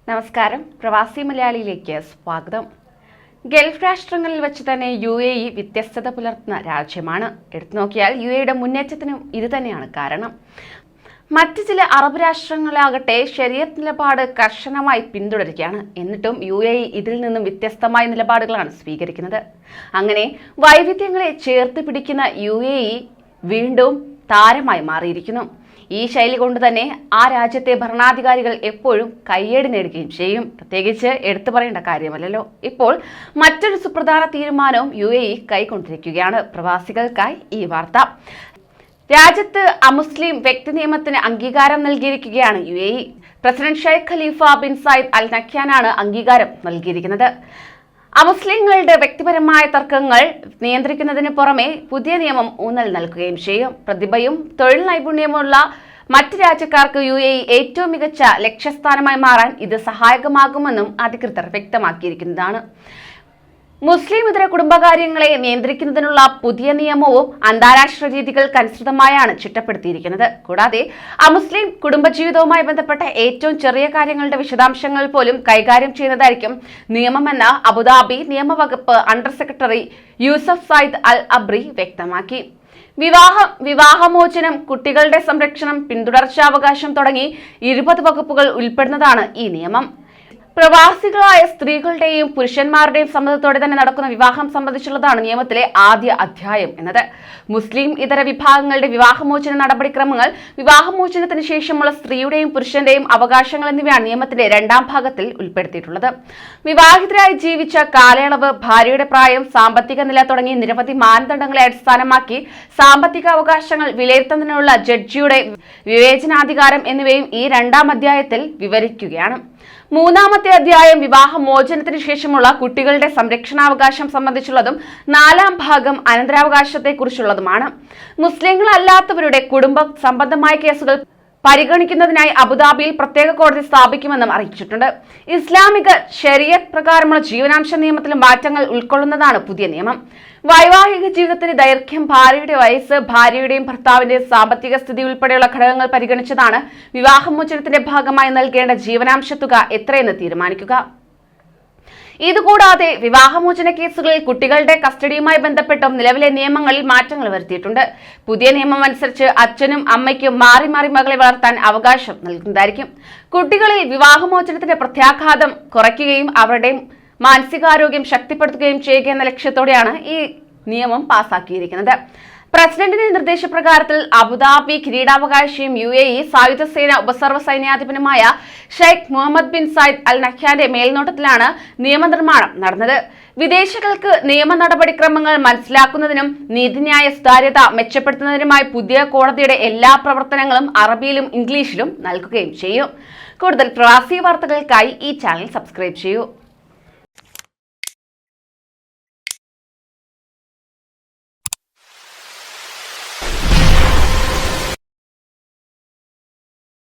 നമസ്കാരം. പ്രവാസി മലയാളിയിലേക്ക് സ്വാഗതം. ഗൾഫ് രാഷ്ട്രങ്ങളിൽ വെച്ച് തന്നെ UAE വ്യത്യസ്തത പുലർത്തുന്ന രാജ്യമാണ്. എടുത്തു നോക്കിയാൽ UAEയുടെ മുന്നേറ്റത്തിനും ഇത് തന്നെയാണ് കാരണം. മറ്റ് ചില അറബ് രാഷ്ട്രങ്ങളാകട്ടെ ശരീഅത്ത് നിലപാട് കർശനമായി പിന്തുടരുകയാണ്. എന്നിട്ടും UAE ഇതിൽ നിന്നും വ്യത്യസ്തമായ നിലപാടുകളാണ് സ്വീകരിക്കുന്നത്. അങ്ങനെ വൈവിധ്യങ്ങളെ ചേർത്ത് പിടിക്കുന്ന UAE വീണ്ടും താരമായി മാറിയിരിക്കുന്നു. ഈ ശൈലി കൊണ്ട് തന്നെ ആ രാജ്യത്തെ ഭരണാധികാരികൾ എപ്പോഴും കയ്യേടി നേടുകയും ചെയ്യും. പ്രത്യേകിച്ച് എടുത്തു പറയേണ്ട കാര്യമല്ലല്ലോ. ഇപ്പോൾ മറ്റൊരു സുപ്രധാന തീരുമാനവും UAE കൈക്കൊണ്ടിരിക്കുകയാണ്. പ്രവാസികൾക്കായി ഈ വാർത്ത. രാജ്യത്ത് അമുസ്ലിം വ്യക്തി നിയമത്തിന് അംഗീകാരം നൽകിയിരിക്കുകയാണ് UAE. President Sheikh Khalifa bin Zayed Al നഹ്യാനാണ് അംഗീകാരം നൽകിയിരിക്കുന്നത്. അമുസ്ലിങ്ങളുടെ വ്യക്തിപരമായ തർക്കങ്ങൾ നിയന്ത്രിക്കുന്നതിന് പുറമെ പുതിയ നിയമം ഊന്നൽ നൽകുകയും ചെയ്യും. പ്രതിഭയും തൊഴിൽ നൈപുണ്യമുള്ള മറ്റ് രാജ്യക്കാർക്ക് UAE ഏറ്റവും മികച്ച ലക്ഷ്യസ്ഥാനമായി മാറാൻ ഇത് സഹായകമാകുമെന്നും അധികൃതർ വ്യക്തമാക്കിയിരിക്കുന്നതാണ്. മുസ്ലിം ഇതര കുടുംബകാര്യങ്ങളെ നിയന്ത്രിക്കുന്നതിനുള്ള പുതിയ നിയമവും അന്താരാഷ്ട്ര രീതികൾക്കനുസൃതമായാണ് ചിട്ടപ്പെടുത്തിയിരിക്കുന്നത്. കൂടാതെ അമുസ്ലിം കുടുംബജീവിതവുമായി ബന്ധപ്പെട്ട ഏറ്റവും ചെറിയ കാര്യങ്ങളുടെ വിശദാംശങ്ങൾ പോലും കൈകാര്യം ചെയ്യുന്നതായിരിക്കും നിയമമെന്ന് അബുദാബി നിയമവകുപ്പ് under secretary Yusuf Sayed Al Abri വ്യക്തമാക്കി. വിവാഹമോചനം, കുട്ടികളുടെ സംരക്ഷണം, പിന്തുടർച്ചാവകാശം തുടങ്ങി 20 വകുപ്പുകൾ ഉൾപ്പെടുന്നതാണ് ഈ നിയമം. പ്രവാസികളായ സ്ത്രീകളുടെയും പുരുഷന്മാരുടെയും സമ്മതത്തോടെ തന്നെ നടക്കുന്ന വിവാഹം സംബന്ധിച്ചുള്ളതാണ് നിയമത്തിലെ ആദ്യ അധ്യായം എന്നത്. മുസ്ലിം ഇതര വിഭാഗങ്ങളുടെ വിവാഹമോചന നടപടിക്രമങ്ങൾ, വിവാഹമോചനത്തിന് ശേഷമുള്ള സ്ത്രീയുടെയും പുരുഷന്റെയും അവകാശങ്ങൾ എന്നിവയാണ് നിയമത്തിന്റെ 2ാം ഭാഗത്തിൽ ഉൾപ്പെടുത്തിയിട്ടുള്ളത്. വിവാഹിതരായി ജീവിച്ച കാലയളവ്, ഭാര്യയുടെ പ്രായം, സാമ്പത്തിക നില തുടങ്ങിയ നിരവധി മാനദണ്ഡങ്ങളെ അടിസ്ഥാനമാക്കി സാമ്പത്തിക അവകാശങ്ങൾ വിലയിരുത്തുന്നതിനുള്ള ജഡ്ജിയുടെ വിവേചനാധികാരം എന്നിവയും ഈ 2ാം അധ്യായത്തിൽ വിവരിക്കുകയാണ്. 3ാമത്തെ അധ്യായം വിവാഹമോചനത്തിന് ശേഷമുള്ള കുട്ടികളുടെ സംരക്ഷണാവകാശം സംബന്ധിച്ചുള്ളതും 4ാം ഭാഗം അനന്തരാവകാശത്തെക്കുറിച്ചുള്ളതുമാണ്. മുസ്ലിങ്ങളല്ലാത്തവരുടെ കുടുംബ സംബന്ധമായ കേസുകൾ പരിഗണിക്കുന്നതിനായി അബുദാബിയിൽ പ്രത്യേക കോടതി സ്ഥാപിക്കുമെന്നും അറിയിച്ചിട്ടുണ്ട്. ഇസ്ലാമിക ശരീഅത്ത് പ്രകാരമുള്ള ജീവനാംശ നിയമത്തിൽ മാറ്റങ്ങൾ ഉൾക്കൊള്ളുന്നതാണ് പുതിയ നിയമം. വൈവാഹിക ജീവിതത്തിന്റെ ദൈർഘ്യം, ഭാര്യയുടെ വയസ്സ്, ഭാര്യയുടെയും ഭർത്താവിന്റെയും സാമ്പത്തിക സ്ഥിതി ഉൾപ്പെടെയുള്ള ഘടകങ്ങൾ പരിഗണിച്ചതാണ് വിവാഹമോചനത്തിന്റെ ഭാഗമായി നൽകേണ്ട ജീവനാംശ തുക എത്രയെന്ന് തീരുമാനിക്കുക. ഇതുകൂടാതെ വിവാഹമോചന കേസുകളിൽ കുട്ടികളുടെ കസ്റ്റഡിയുമായി ബന്ധപ്പെട്ടും നിലവിലെ നിയമങ്ങളിൽ മാറ്റങ്ങൾ വരുത്തിയിട്ടുണ്ട്. പുതിയ നിയമം അനുസരിച്ച് അച്ഛനും അമ്മയ്ക്കും മാറി മാറി മകളെ വളർത്താൻ അവകാശം നൽകുന്നതായിരിക്കും. കുട്ടികളിൽ വിവാഹമോചനത്തിന്റെ പ്രത്യാഘാതം കുറയ്ക്കുകയും അവരുടെ മാനസികാരോഗ്യം ശക്തിപ്പെടുത്തുകയും ചെയ്യുക എന്ന ലക്ഷ്യത്തോടെയാണ് ഈ നിയമം പാസാക്കിയിരിക്കുന്നത്. പ്രസിഡന്റിന്റെ നിർദ്ദേശപ്രകാരത്തിൽ അബുദാബി കിരീടാവകാശിയും UAE സായുധ സേന ഉപസർവ സൈന്യാധിപനുമായ ഷെയ്ഖ് മുഹമ്മദ് ബിൻ സയ്യിദ് അൽ നഹ്യാന്റെ മേൽനോട്ടത്തിലാണ് നിയമനിർമ്മാണം നടന്നത്. വിദേശികൾക്ക് നിയമ നടപടിക്രമങ്ങൾ മനസ്സിലാക്കുന്നതിനും നീതിന്യായ സുതാര്യത മെച്ചപ്പെടുത്തുന്നതിനുമായി പുതിയ കോടതിയുടെ എല്ലാ പ്രവർത്തനങ്ങളും അറബിയിലും ഇംഗ്ലീഷിലും നൽകുകയും ചെയ്യും. കൂടുതൽ പ്രവാസി വാർത്തകൾക്കായി ഈ ചാനൽ സബ്സ്ക്രൈബ് ചെയ്യൂ.